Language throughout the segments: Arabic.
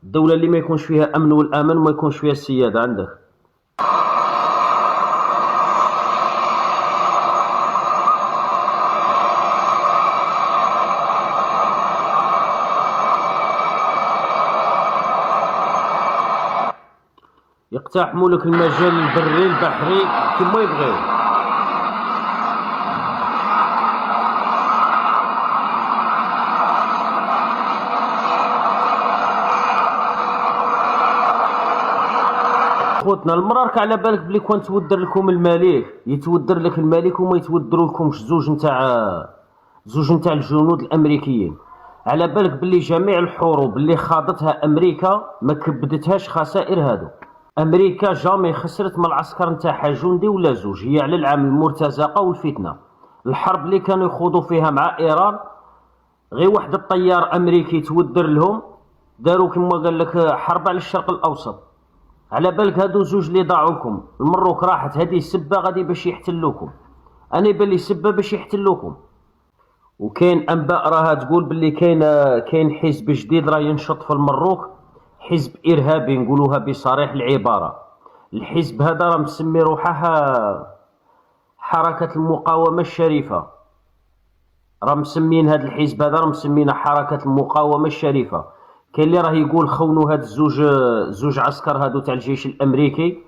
الدولة اللي ما يكونش فيها أمن والأمان وما يكونش فيها السيادة عندك. يقتحموا لك المجال البري البحري كما يبغيو. خوتنا المرارك على بالك بلي كون تودر لكم الملك يتودر لك الملك وما يتودروا لكمش زوج نتاع الجنود الامريكيين. على بالك بلي جميع الحروب اللي خاضتها امريكا ما كبدتهاش خسائر هادو. امريكا جامي خسرت من العسكر نتاعها جندي ولا زوج، هي على العام المرتزقه والفتنه. الحرب اللي كانوا يخوضوا فيها مع ايران غير واحد الطيار امريكي تودر لهم داروا كما قال لك حرب على الشرق الاوسط. على بالك هادو زوج اللي ضاعوا لكم. المروك راحت هذه سبه غادي باش يحتلوكم، انا بالي سبه باش يحتلوكم. وكاين انباء راها تقول باللي كاين حزب جديد راه ينشط في المروك، حزب ارهابي نقولوها بصريح العباره. الحزب هذا راه مسمي روحه حركه المقاومه الشريفه، راه مسمين هذا الحزب هذا راه مسمينه حركه المقاومه الشريفه. كاين اللي راه يقول خونوا هاد زوج عسكر هادو تاع الجيش الامريكي،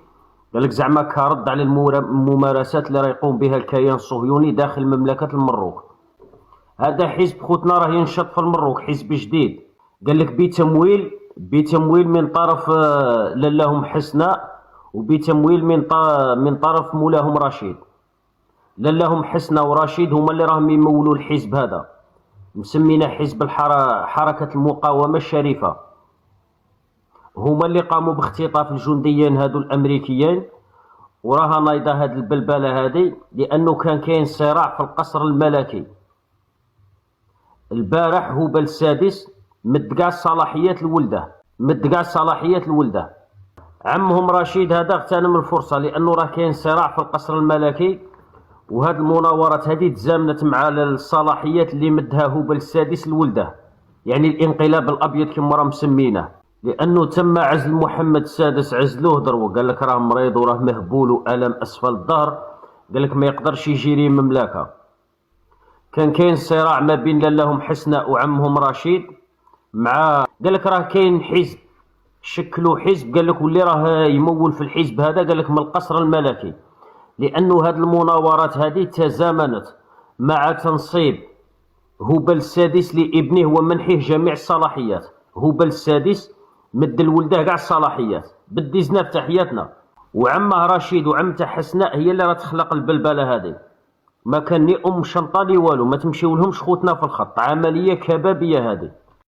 قالك زعما كرد على الممارسات اللي راه يقوم بها الكيان الصهيوني داخل مملكه المروك. هذا حزب خوتنا راه ينشط في المروك، حزب جديد قالك بتمويل من طرف لالاهم حسناء وبتمويل من طرف مولاهم رشيد. لالاهم حسناء ورشيد هما اللي راهم يمولوا الحزب هذا، مسمينا حزب حركة المقاومة الشريفة. هما اللي قاموا باختطاف الجنديين هادو الامريكيين، وراها نايضة هاد البلبلة هادي لانه كاين صراع في القصر الملكي. البارح هو السادس مد كاع صلاحيات الولده. عمهم رشيد هذا اغتنم الفرصة لانه راه كاين صراع في القصر الملكي، وهاد المناورات هذه تزامنت مع الصلاحيات اللي مدها هوبل السادس لولده، يعني الانقلاب الابيض كما راه مسمينه. لانه تم عزل محمد السادس، عزلوه درو، قال لك راه مريض وراه مهبول والم اسفل الظهر، قال لك ما يقدرش يجيري المملكه. كاين صراع ما بين لالاهم حسناء وعمهم رشيد قال لك راه كاين حزب شكلوا حزب، قال لك واللي راه يمول في الحزب هذا قال لك من القصر الملكي. لأنه هذه المناورات هذه تزامنت مع تنصيب هوبل السادس لابنه ومنحه جميع الصلاحيات. هوبل السادس مد الولده كاع الصلاحيات بالديزناف تاع حياتنا، وعمه رشيد وعمته حسناء هي اللي راه تخلق البلبله هذه. ما كان ني ام شنطه لي والو، ما تمشيولهمش خوتنا في الخط، عمليه كبابيه هذه.